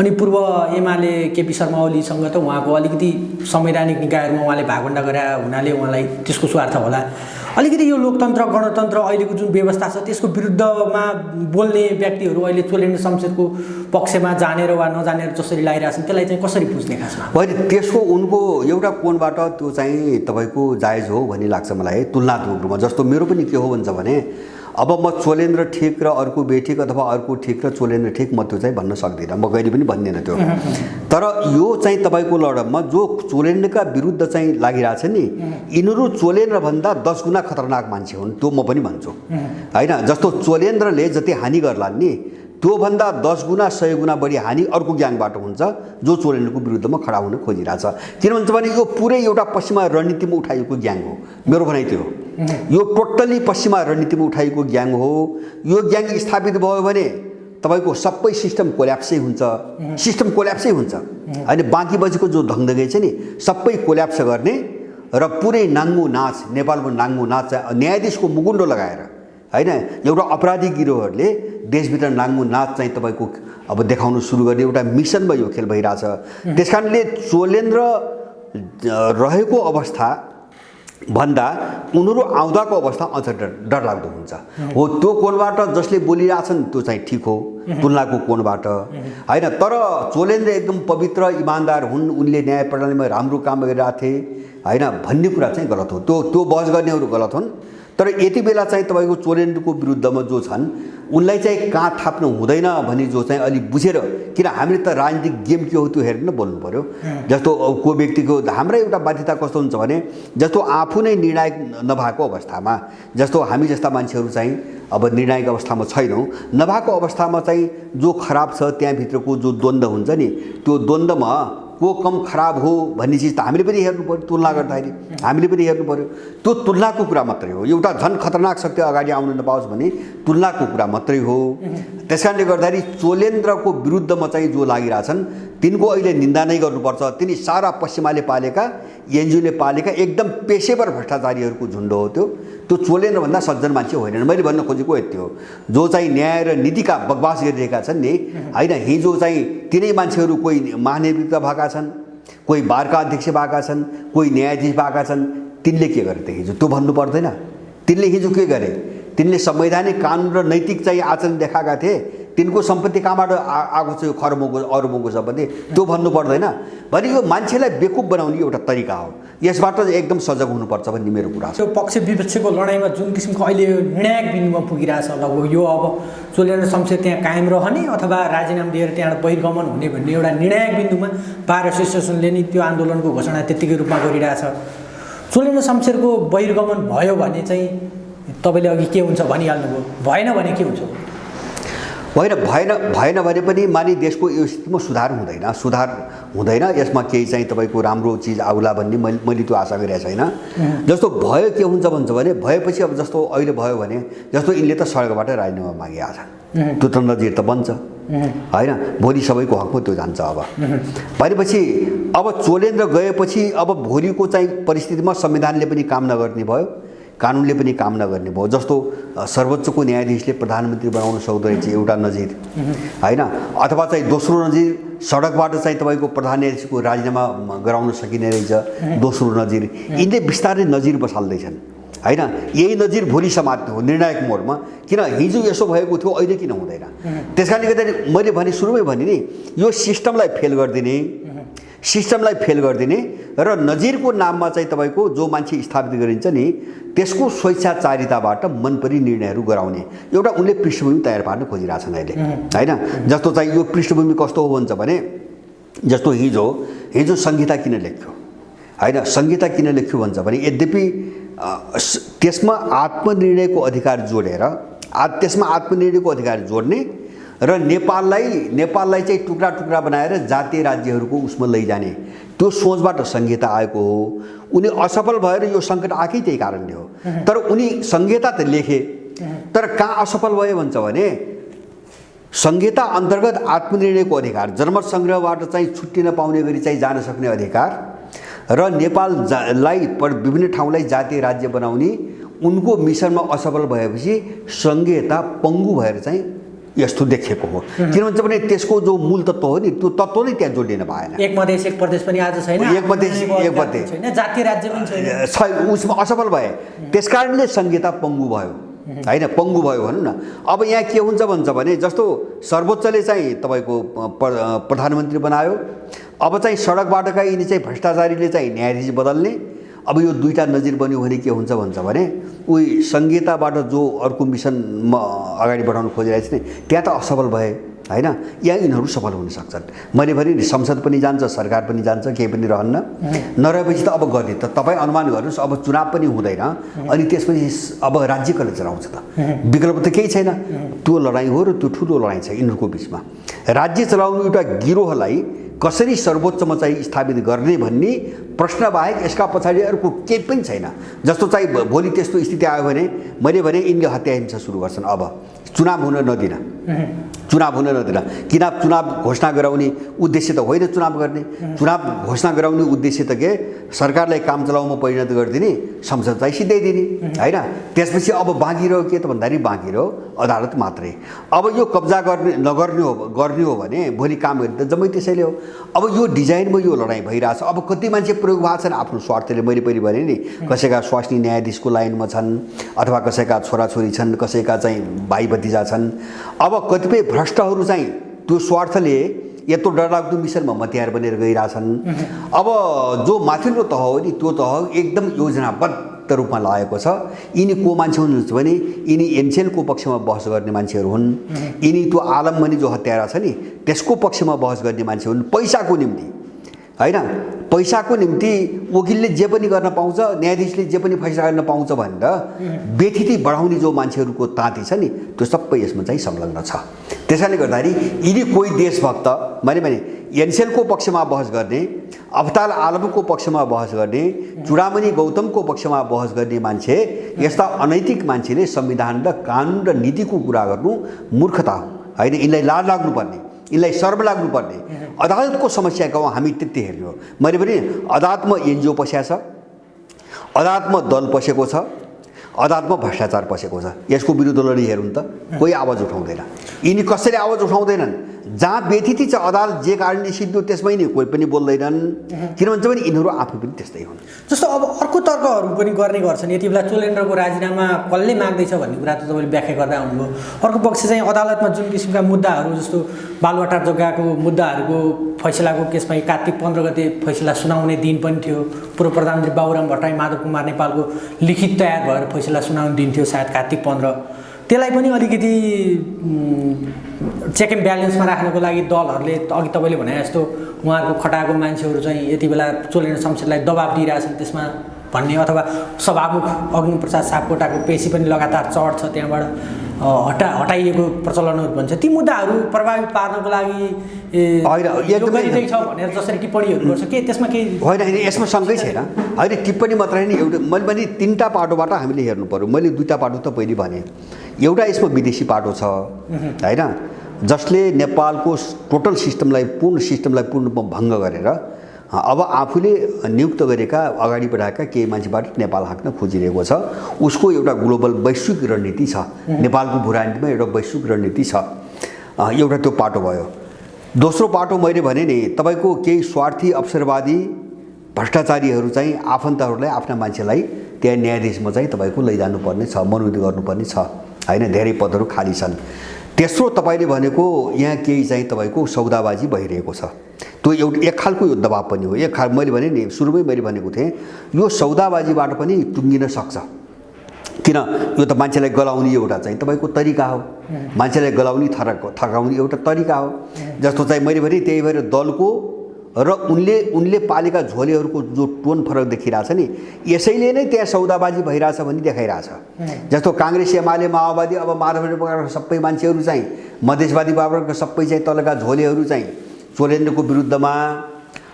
अनि पूर्व एमाले केपी शर्मा ओलीसँग त उहाँको अलिकति संवैधानिक निकायहरूमा उहाँले भागभण्डा गरे हुनाले उहाँलाई त्यसको स्वार्थ होला, अलिकति यो लोकतन्त्र गणतन्त्र अहिलेको जुन व्यवस्था छ त्यसको विरुद्धमा बोल्ने व्यक्तिहरू अहिले चोलेन शमशेरको पक्षमा जानेर वा नजानेर जसरी लागिरहेछन्, त्यसलाई चाहिँ कसरी बुझ्ने खासमा? होइन, त्यसको उनको एउटा कोणबाट त्यो चाहिँ तपाईँको जायज हो भन्ने लाग्छ मलाई तुलनात्मक रूपमा। जस्तो मेरो पनि के हो भन्छ भने, अब म चोलेन्द्र ठिक र अर्को बेठिक अथवा अर्को ठिक र चोलेन्द्र ठिक म त्यो चाहिँ भन्न सक्दिनँ, म कहिले पनि भन्दिनँ त्यो। तर यो चाहिँ तपाईँको लडममा जो चोलेन्द्रका विरुद्ध चाहिँ लागिरहेछ नि, यिनीहरू चोलेन्द्रभन्दा 10 गुणा खतरनाक मान्छे हुन्, त्यो म पनि भन्छु होइन। जस्तो चोलेन्द्रले जति हानि गर्लान् नि, त्योभन्दा 10 गुणा 100 गुणा बढी हानि अर्को ग्याङबाट हुन्छ जो चोलेन्द्रको विरुद्धमा खडा हुन खोजिरहेछ। किन भन्छ भने यो पुरै एउटा पश्चिमा रणनीतिमा उठाइएको ग्याङ हो, मेरो भनाइ त्यो हो। यो टोटल्ली पश्चिमा रणनीतिमा उठाइएको ग्याङ हो। यो ग्याङ स्थापित भयो भने तपाईँको सबै सिस्टम कोल्याप्सै हुन्छ, सिस्टम कोल्याप्सै हुन्छ होइन। बाँकी बचेको जो धङधङै छ नि सबै कोल्याप्स गर्ने र पुरै नाङ्गो नाच, नेपालको नाङ्गो नाच न्यायाधीशको मुकुण्डो लगाएर होइन एउटा अपराधी गिरोहहरूले देशभित्र नाङ्गो नाच चाहिँ तपाईँको अब देखाउन सुरु गर्ने एउटा मिसनमा यो खेल भइरहेछ। त्यस कारणले चोलेन्द्र रहेको अवस्था भन्दा उनीहरू आउँदाको अवस्था अझ डरलाग्दो हुन्छ। हो त्यो कोणबाट जसले बोलिरहेछन् त्यो चाहिँ ठिक हो तुलनाको कोणबाट होइन। तर चोलेन्द्र एकदम पवित्र इमान्दार हुन्, उनले न्याय प्रणालीमा राम्रो काम गरिरहेको थिए होइन भन्ने कुरा चाहिँ गलत हो। त्यो बहस गर्नेहरू गलत हुन्। तर यति बेला चाहिँ तपाईँको चोलेन्द्रको विरुद्धमा जो छन् उनलाई चाहिँ कहाँ थाप्नु हुँदैन भन्ने जो चाहिँ अलि बुझेर, किन हामीले त राजनीतिक गेम के हो त्यो हेरेर बोल्नु पर्यो। जस्तो को व्यक्तिको हाम्रा एउटा बाध्यता कस्तो हुन्छ भने जस्तो आफू नै निर्णायक नभएको अवस्थामा, जस्तो हामी जस्ता मान्छेहरू चाहिँ अब निर्णायक अवस्थामा छैनौँ, नभएको अवस्थामा चाहिँ जो खराब छ त्यहाँभित्रको जो द्वन्द्व हुन्छ नि, त्यो द्वन्द्वमा को कम खराब हो भन्ने चिज त हामीले पनि हेर्नु पर्यो। तुलना गर्दाखेरि हामीले पनि हेर्नु पर्यो। त्यो तुलनाको कुरा मात्रै हो। एउटा झन् खतरनाक शक्ति अगाडि आउन नपाओस् भन्ने तुलनाको कुरा मात्रै हो। त्यस कारणले गर्दाखेरि चोलेन्द्रको विरुद्धमा चाहिँ जो लागिरहेछन् तिनको अहिले निन्दा नै गर्नुपर्छ। तिनी सारा पश्चिमाले पालेका, एनजिओले पालेका एकदम पेसेवर भ्रष्टाचारीहरूको झुन्ड हो त्यो। त्यो चोलेन्द्रभन्दा सज्जन मान्छे होइनन्। मैले भन्न खोजेको यति हो। जो चाहिँ न्याय र नीतिका बकवास गरिरहेका छन् नि होइन, हिजो चाहिँ तिनै मान्छेहरू कोही महानिर्वाचित भएका छन्, कोही बारका अध्यक्ष भएका छन्, कोही न्यायाधीश भएका छन्। तिनले के गरे त हिजो त्यो भन्नु पर्दैन? तिनले हिजो के गरे? तिनले संवैधानिक कानुन र नैतिक चाहिँ आचरण देखाएका थिए। तिनको सम्पत्ति कहाँबाट आएको छ, यो खरबको अरबौँको सम्पत्ति, त्यो भन्नु पर्दैन? भने यो मान्छेलाई बेकुफ बनाउने एउटा तरिका हो। यसबाट एकदम सजग हुनुपर्छ भन्ने मेरो कुरा छ। त्यो पक्ष विपक्षको लडाइँमा जुन किसिमको अहिले निर्णायक बिन्दुमा पुगिरहेछ लगभग यो अब चोलेन्द्र शमशेर त्यहाँ कायम रहने अथवा राजीनामा दिएर त्यहाँबाट बहिर्गमन हुने भन्ने एउटा निर्णायक बिन्दुमा बार एसोसिएसनले नि त्यो आन्दोलनको घोषणा त्यत्तिकै रूपमा गरिरहेछ। चोलेन्द्र शमशेरको बहिर्गमन भयो भने चाहिँ तपाईँले अघि के हुन्छ भनिहाल्नुभयो, भएन भने के हुन्छ? भएन भने पनि मानि देशको यो स्थितिमा सुधार हुँदैन। यसमा केही चाहिँ तपाईँको राम्रो चिज आउला भन्ने मैले त्यो आशा गरिरहेको छैन। जस्तो भयो के हुन्छ भन्छ भने भएपछि अब जस्तो अहिले भयो भने जस्तो यिनले त सडकबाट राजीनामा मागिरहेका छन्, त्यो त नजिर त बन्छ होइन। भोलि सबैको हकमा त्यो जान्छ। अब भनेपछि अब चोलेन्द्र गएपछि अब भोलिको चाहिँ परिस्थितिमा संविधानले पनि काम नगर्ने भयो, कानुनले पनि काम नगर्ने भयो। जस्तो सर्वोच्चको न्यायाधीशले प्रधानमन्त्री बनाउन सक्दो रहेछ एउटा नजिर होइन, अथवा चाहिँ दोस्रो नजिर सडकबाट चाहिँ तपाईँको प्रधान न्यायाधीशको राजीनामा गराउन सकिने रहेछ दोस्रो नजिर। यिनले बिस्तारै नजिर बसाल्दैछन् होइन। यही नजिर भोलि समात्नु हो निर्णायक मोडमा। किन हिजो यसो भएको थियो अहिले किन हुँदैन? त्यस कारणले गर्दाखेरि मैले भने सुरुमै भने नि यो सिस्टमलाई फेल गरिदिने र नजिरको नाममा चाहिँ तपाईँको जो मान्छे स्थापित गरिन्छ नि त्यसको स्वेच्छाचारिताबाट मनपरी निर्णयहरू गराउने एउटा उनले पृष्ठभूमि तयार पार्न खोजिरहेछन् अहिले होइन। जस्तो चाहिँ यो पृष्ठभूमि कस्तो हो भन्छ भने जस्तो हिजो संहिता किन लेख्यो होइन, संहिता किन लेख्यो भन्छ भने यद्यपि त्यसमा आत्मनिर्णयको अधिकार जोड्ने र नेपाललाई चाहिँ टुक्रा टुक्रा बनाएर जातीय राज्यहरूको उसमा लैजाने त्यो सोचबाट संहिता आएको हो। उनी असफल भएर यो सङ्कट आएकै त्यही कारणले हो। तर उनी संहिता त लेखे, तर कहाँ असफल भयो भन्छ भने संहिता अन्तर्गत आत्मनिर्णयको अधिकार, जनमत सङ्ग्रहबाट चाहिँ छुट्टिन पाउने गरी चाहिँ जान सक्ने अधिकार र नेपाललाई विभिन्न ठाउँलाई जातीय राज्य बनाउने उनको मिसनमा असफल भएपछि संहिता पङ्गु भएर चाहिँ यस्तो देखिएको हो। किन भन्छ भने त्यसको जो मूल तत्त्व हो नि त्यो तत्त्व नै त्यहाँ जोडिन भएन। एक मधेस एक प्रदेश पनि आज छैन, एक प्रदेश छैन, जातीय राज्य पनि छैन, उसमा असफल भए। त्यसकारणले संहिता पङ्गु भयो होइन, पङ्गु भयो भनौँ न। अब यहाँ के हुन्छ भन्छ भने जस्तो सर्वोच्चले चाहिँ तपाईँको प्रधानमन्त्री बनायो, अब चाहिँ सडकबाटका यिनी चाहिँ भ्रष्टाचारीले चाहिँ न्यायाधीश बदल्ने, अब यो दुईटा नजिर बन्यो भने के हुन्छ भन्छ भने उही संहिताबाट जो अर्को मिसन अगाडि बढाउन खोजिरहेछ नि त्यहाँ त असफल भए हैन, यहाँ यिनीहरू सफल हुन सक्छन्। मैले भने नि संसद पनि जान्छ, सरकार पनि जान्छ, केही पनि रहन्न। नरहेपछि त अब गर्ने त तपाईँ अनुमान गर्नुहोस्, अब चुनाव पनि हुँदैन अनि त्यसपछि अब राज्य कसले चलाउँछ त? विकल्प त केही छैन। त्यो लडाइँ हो र त्यो ठुलो लडाइँ छ यिनीहरूको बिचमा। राज्य चलाउने एउटा गिरोहलाई कसरी सर्वोच्चमा चाहिँ स्थापित गर्ने भन्ने प्रश्न बाहेक यसका पछाडि अर्को केही पनि छैन। जस्तो चाहिँ भोलि त्यस्तो स्थिति आयो भने मैले भने यिनले हत्या हिंसा सुरु गर्छन्। अब चुनाव हुन नदिन, चुनाव हुन नदिन। किन चुनाव घोषणा गराउने उद्देश्य त होइन चुनाव गर्ने। चुनाव घोषणा गराउने उद्देश्य त के सरकारलाई काम चलाउमा परिणत गरिदिने, संसद चाहिँ सिधाइदिने हैन। त्यसपछि अब बाँकी रह्यो के त भन्दाखेरि बाँकी रह्यो अदालत मात्रै। अब यो कब्जा गर्ने हो भने भोलि काम गर्ने त जम्मै त्यसैले हो। अब यो डिजाइनमा यो लडाइँ भइरहेछ। अब कति मान्छे प्रयोग भएको छन् आफ्नो स्वार्थले। मैले पहिले भने नि कसैका स्वास्नी न्यायाधीशको लाइनमा छन् अथवा कसैका छोराछोरी छन्, कसैका चाहिँ भाइ भतिजा छन्। अब कतिपय भ्रष्टहरू चाहिँ त्यो स्वार्थले यत्रो डरलाग्दो मिसनमा मतियार बनेर गइरहेछन्। अब जो माथिल्लो तह हो नि त्यो तह एकदम योजनाबद्ध रूपमा लागेको छ। यिनी को मान्छे हुनुहुन्छ भने यिनी एनसेलको पक्षमा बहस गर्ने मान्छेहरू हुन्। यिनी त्यो आलममनी जो हत्यारा छ नि त्यसको पक्षमा बहस गर्ने मान्छे हुन् पैसाको निम्ति हैन। पैसाको निम्ति वकिलले जे पनि गर्न पाउँछ, न्यायाधीशले जे पनि फैसला गर्न पाउँछ भनेर बेथिति बढाउने जो मान्छेहरूको ताती छ नि त्यो सबै यसमा चाहिँ संलग्न छ। त्यसैले गर्दाखेरि यिनी कोही देशभक्त भने एनसेलको पक्षमा बहस गर्ने, अफ्ताल आलमको पक्षमा बहस गर्ने, चुडामणि गौतमको पक्षमा बहस गर्ने मान्छे यस्ता अनैतिक मान्छेले संविधान र कानुन र नीतिको कुरा गर्नु मूर्खता हो हैन। यिनलाई लाज लाग्नुपर्ने, यिनलाई शर्म लाग्नुपर्ने। अदालतको समस्याको हामी त्यति हेर्ने हो। मैले पनि अदालतमा एनजिओ पसेको छ, अदालतमा दल पसेको छ, अदालतमा भ्रष्टाचार पसेको छ। यसको विरुद्ध लडी हेर्नु त कोही आवाज उठाउँदैन। यिनी कसैले आवाज उठाउँदैनन्। जहाँ बेथिति छ अदालत जे कारणले सिद्धो त्यसमै नि कोही पनि बोल्दैनन्। किन भन्छ भने यिनीहरू आफै पनि त्यस्तै हुन्। जस्तो अब अर्को तर्कहरू पनि गर्ने गर्छन्। यति बेला चोलेन्द्रको राजीनामा कसले माग्दैछ भन्ने कुरा त तपाईँले व्याख्या गर्दै आउनुभयो। अर्को पक्ष चाहिँ अदालतमा जुन किसिमका मुद्दाहरू जस्तो बालुवाटार जग्गाको मुद्दाहरूको फैसलाको केसमा कार्तिक 15 गते फैसला सुनाउने दिन पनि थियो। पूर्व प्रधानमन्त्री बाबुराम भट्टराई माधव कुमार नेपालको लिखित तयार भएर फैसला सुनाउने दिन थियो सायद कार्तिक 15। त्यसलाई पनि अलिकति चेक एन्ड ब्यालेन्समा राख्नको लागि दलहरूले अघि तपाईँले भने जस्तो उहाँहरूको खटाएको मान्छेहरू चाहिँ यति बेला चोलेन्द्र शमशेरलाई दबाब दिइरहेछन् त्यसमा भन्ने, अथवा सभामुख अग्निप्रसाद सापकोटाको पेशी पनि लगातार चढ्छ, त्यहाँबाट हटाइएको प्रचलनहरू भन्छ। ती मुद्दाहरू प्रभावित पार्नको लागि गरिँदै छ भनेर जसरी टिप्पणीहरू गर्छ के त्यसमा केही होइन? यसमा सँगै छैन होइन। टिप्पणी मात्रै होइन, एउटा मैले पनि 3टा पाटोबाट हामीले हेर्नु पर्यो। मैले 2टा पाटो त पहिले भने। एउटा यसमा विदेशी पाटो छ हैन, जसले नेपालको टोटल सिस्टमलाई पूर्ण रूपमा भङ्ग गरेर अब आफूले नियुक्त गरेका अगाडि बढाएका केही मान्छेबाट नेपाल हाँक्न खोजिरहेको छ। उसको एउटा ग्लोबल वैश्विक रणनीति छ। नेपालको भूराजनीतिमा एउटा वैश्विक रणनीति छ। एउटा त्यो पाटो भयो। दोस्रो पाटो मैले भने नि तपाईँको केही स्वार्थी अवसरवादी भ्रष्टाचारीहरू चाहिँ आफन्तहरूलाई आफ्ना मान्छेलाई त्यहाँ न्यायाधीशमा चाहिँ तपाईँको लैजानुपर्ने छ, मनोनित गर्नुपर्ने छ हैन। धेरै पदहरू खाली छन्। तेस्रो तपाईँले भनेको यहाँ केही चाहिँ तपाईँको सौदाबाजी भइरहेको छ। त्यो एउटा एक खालको यो दबाब पनि हो। एक खाल मैले भने नि सुरुमै मैले भनेको थिएँ यो सौदाबाजीबाट पनि टुङ्गिन सक्छ। किन? यो त मान्छेलाई गलाउने एउटा चाहिँ तपाईँको तरिका हो। मान्छेलाई गलाउने थकाउने एउटा तरिका हो। जस्तो चाहिँ मैले भने त्यही भएर दलको र उनले पालेका झोलेहरूको जो टोन फरक देखिरहेछ नि यसैले नै त्यहाँ सौदाबाजी भइरहेछ भन्ने देखाइरहेछ। जस्तो काङ्ग्रेस एमाले माओवादी अब माधव नेपालका सबै मान्छेहरू चाहिँ मधेसवादी बाबरका सबै चाहिँ तलका झोलेहरू चाहिँ चोलेन्द्रको विरुद्धमा।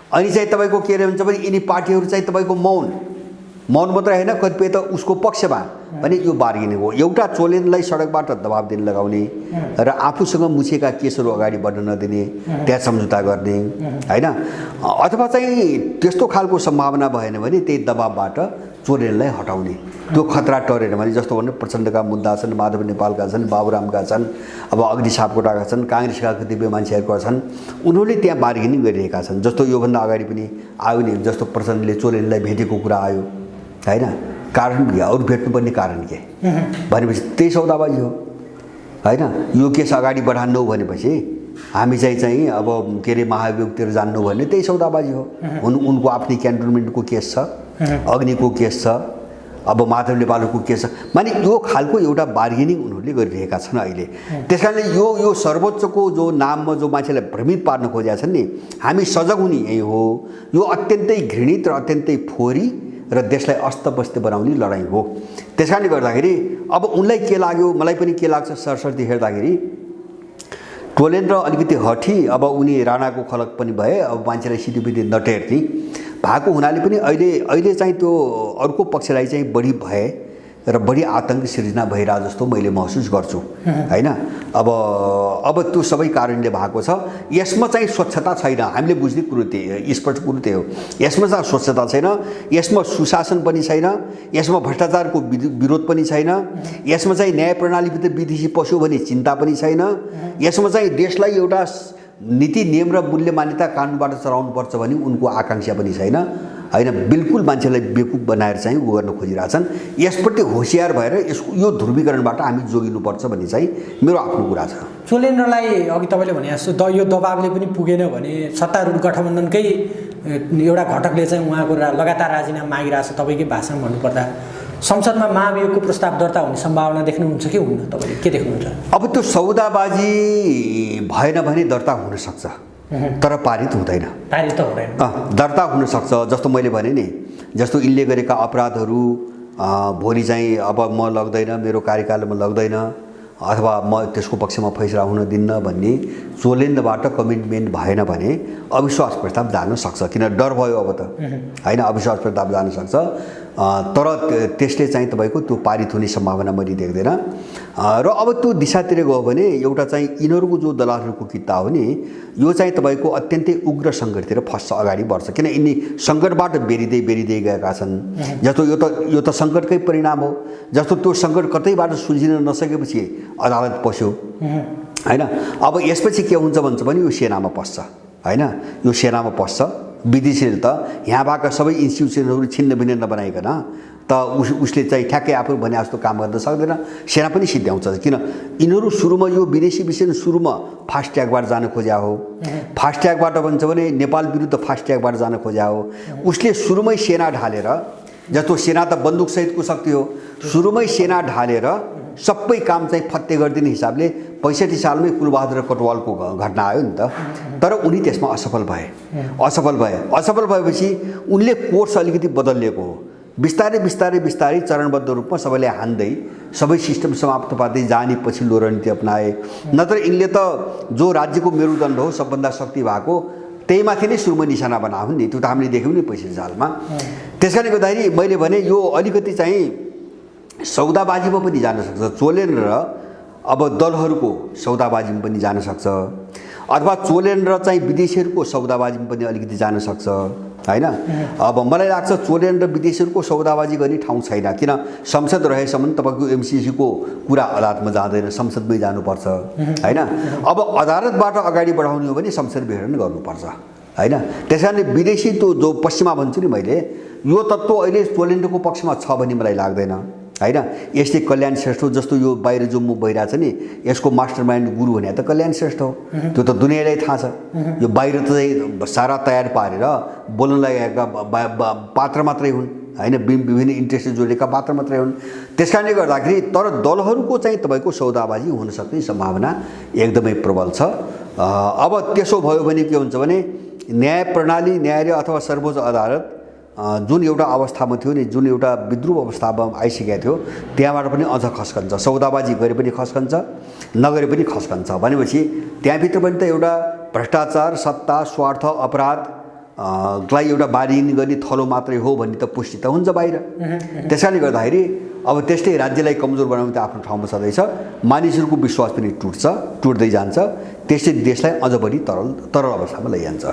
अनि चाहिँ तपाईँको के हुन्छ भने यिनी पार्टीहरू चाहिँ तपाईँको मौन मात्रै होइन कतिपय त उसको पक्षमा भने यो बार्गेनिङ हो। एउटा चोलेन्द्रलाई सडकबाट दबाब दिन लगाउने र आफूसँग मुछेका केसहरू अगाडि बढ्न नदिने, त्यहाँ सम्झौता गर्ने हैन। अथवा चाहिँ त्यस्तो खालको सम्भावना भएन भने त्यही दबाबबाट चोलेन्द्रलाई हटाउने त्यो खतरा टरेन भने जस्तो भने प्रचण्डका मुद्दा छन्, माधव नेपालका छन्, बाबुरामका छन्, अब अग्नि सापकोटाका छन्, काङ्ग्रेसका कतिपय मान्छेहरूका छन्, उनीहरूले त्यहाँ बार्गेनिङ गरिरहेका छन्। जस्तो योभन्दा अगाडि पनि आयो नि, जस्तो प्रचण्डले चोलेन्द्रलाई भेटेको कुरा आयो हैन। कारण के? अरू भेट्नुपर्ने कारण के भनेपछि त्यही सौदाबाजी हो हैन। यो केस अगाडि बढाउनु भनेपछि हामी चाहिँ अब के अरे महाभियोगतिर जान्नु भने त्यही सौदाबाजी हो। उनको आफ्नै क्यान्टोनमेन्टको केस छ अग्निको केस छ, अब माधव नेपालको केस छ। माने यो खालको एउटा बार्गेनिङ उनीहरूले गरिरहेका छन् अहिले। त्यस कारणले यो सर्वोच्चको जो नाममा जो मान्छेलाई भ्रमित पार्न खोजेका छन् नि, हामी सजग हुने यही हो। यो अत्यन्तै घृणित र अत्यन्तै फोहोरी र देशलाई अस्तव्यस्त बनाउने लडाइँ हो। त्यस कारणले गर्दाखेरि अब उनलाई के लाग्यो, मलाई पनि के लाग्छ सरसर्ती हेर्दाखेरि, टोलेन्द्र अलिकति हठी, अब उनी राणाको खलक पनि भए, अब मान्छेलाई सिधीपिधी नटेर्ने भएको हुनाले पनि अहिले चाहिँ त्यो अर्को पक्षलाई चाहिँ बढी भए र बढी आतंक सिर्जना भइरहेको जस्तो मैले महसुस गर्छु हैन। अब त्यो सबै कारणले भएको छ। यसमा चाहिँ स्वच्छता छैन, हामीले बुझ्ने कुरो त्यही, स्पष्ट कुरो त्यही हो। यसमा चाहिँ स्वच्छता छैन, यसमा सुशासन पनि छैन, यसमा भ्रष्टाचारको विरोध पनि छैन, यसमा चाहिँ न्याय प्रणालीभित्र विदेशी पस्यो भने चिन्ता पनि छैन, यसमा चाहिँ देशलाई एउटा नीति नियम र मूल्य मान्यता कानुनबाट चलाउनुपर्छ भने उनको आकांक्षा पनि छैन हैन। बिल्कुल मान्छेलाई बेकुफ बनाएर चाहिँ उ गर्न खोजिरहेछन्। यसप्रति होशियार भएर यो ध्रुवीकरणबाट हामी जोगिनुपर्छ भन्ने चाहिँ मेरो आफ्नो कुरा छ। चोलेन्द्रलाई अघि तपाईँले भने जस्तो यो दबावले पनि पुगेन भने सत्तारूढ गठबन्धनकै एउटा घटकले चाहिँ उहाँको लगातार राजीनामा मागिरहेछ। तपाईँकै भाषामा भन्नुपर्दा संसदमा महाभियोगको प्रस्ताव दर्ता हुने सम्भावना देख्नुहुन्छ कि हुन्न, तपाईँले के देख्नुहुन्छ? अब त्यो सौदाबाजी भएन भने दर्ता हुनसक्छ, तर पारित हुँदैन। पारित त हुँदैन, दर्ता हुनसक्छ। जस्तो मैले भने नि, जस्तो यिनले गरेका अपराधहरू भोलि चाहिँ अब म लग्दैन, मेरो कार्यकालमा लग्दैन, अथवा म त्यसको पक्षमा फैसला हुन दिन्न भन्ने चोलेन्द्रबाट कमिटमेन्ट भएन भने अविश्वास प्रस्ताव जान सक्छ। किन डर भयो अब त हैन, अविश्वास प्रस्ताव जान सक्छ। तर त्यसले चाहिँ तपाईँको त्यो पारित हुने सम्भावना मैले देख्दैन। र अब त्यो दिशातिर गयो भने एउटा चाहिँ यिनीहरूको जो दलालहरूको किता हो नि, यो चाहिँ तपाईँको अत्यन्तै उग्र सङ्कटतिर फस्छ, अगाडि बढ्छ। किन यिनी सङ्कटबाट बेरिँदै गएका छन्। जस्तो यो त सङ्कटकै परिणाम हो। जस्तो त्यो सङ्कट कतैबाट सुल्झिन नसकेपछि अदालत पस्यो हैन। अब यसपछि के हुन्छ भन्छ भने यो सेनामा पस्छ हैन, यो सेनामा पस्छ। विदेशीले त यहाँ भएका सबै इन्स्टिट्युसनहरू छिन्न भिन्न नबनाइकन त उसले चाहिँ ठ्याक्कै आफू भने जस्तो काम गर्न सक्दैन, सेना पनि सिद्ध्याउँछ। किन यिनीहरू सुरुमा यो विदेशी विषय सुरुमा फास्ट ट्र्याकबाट जान खोज्या हो। फास्ट ट्र्याकबाट भन्छ भने नेपाल विरुद्ध फास्ट ट्र्याकबाट जान खोज्या हो। उसले सुरुमै सेना ढालेर, जस्तो सेना त बन्दुकसहितको शक्ति हो, सुरुमै सेना ढालेर सबै काम चाहिँ फत्ते गरिदिने हिसाबले 65 सालमै कुलबहादुर कटवालको घटना आयो नि त। तर उनी त्यसमा असफल भए भएपछि उनले कोर्स अलिकति बदलिएको हो। बिस्तारै चरणबद्ध रूपमा सबैले हान्दै सबै सिस्टम समाप्त पार्दै जाने पछिल्लो रणनीति अपनाए। नत्र यिनले त जो राज्यको मेरुदण्ड हो, सबभन्दा शक्ति भएको, त्यही माथि नै सुरुमा निशाना बनायो नि। त्यो त हामीले देख्यौँ नि 65 सालमा। त्यसकारणले गर्दाखेरि मैले भने यो अलिकति चाहिँ सौदाबाजीमा पनि जान सक्छ। चोलेन्द्र अब दलहरूको सौदाबाजीमा पनि जान सक्छ, अथवा चोलेन्द्र चाहिँ विदेशीहरूको सौदाबाजीमा पनि अलिकति जान सक्छ हैन। अब मलाई लाग्छ चोलेन्द्र विदेशीहरूको सौदाबाजी गर्ने ठाउँ छैन। किन संसद रहेसम्म तपाईँको एमसिसीको कुरा अदालतमा जाँदैन, संसदमै जानुपर्छ हैन। अब अदालतबाट अगाडि बढाउने हो भने संसद विघटन गर्नुपर्छ हैन। त्यसकारणले विदेशी त्यो जो पश्चिमा भन्छु नि मैले, यो तत्त्व अहिले चोलेन्द्रको पक्षमा छ भन्ने मलाई लाग्दैन हैन। यसले कल्याण श्रेष्ठ जस्तो यो बाहिर जो मुभ भइरहेछ नि, यसको मास्टरमाइन्ड गुरु भने त कल्याण श्रेष्ठ हो। त्यो त दुनियाँलाई थाहा छ। यो बाहिर त चाहिँ सारा तयार पारेर बोल्न लागेका पात्र मात्रै हुन् हैन, विभिन्न इन्ट्रेस्ट जोडिएका पात्र मात्रै हुन्। त्यसकारणले गर्दाखेरि तर दलहरूको चाहिँ तपाईँको सौदाबाजी हुन सक्ने सम्भावना एकदमै प्रबल छ। अब त्यसो भयो भने के हुन्छ भने न्याय प्रणाली, न्यायालय अथवा सर्वोच्च अदालत जुन एउटा अवस्थामा थियो नि, जुन एउटा विद्रूप अवस्थामा आइसकेको थियो, त्यहाँबाट पनि अझ खस्कन्छ। सौदाबाजी गरे पनि खस्कन्छ, नगरे पनि खस्कन्छ भनेपछि त्यहाँभित्र पनि त एउटा भ्रष्टाचार, सत्ता, स्वार्थ, अपराधलाई एउटा बार्गेनिङ गर्ने थलो मात्रै हो भन्ने त पुष्टि त हुन्छ बाहिर। त्यसैले गर्दाखेरि अब त्यसले राज्यलाई कमजोर बनाउनु त आफ्नो ठाउँमा छँदैछ। मानिसहरूको विश्वास पनि टुट्दै जान्छ। त्यसले देशलाई अझ बढी तरल अवस्थामा लैजान्छ।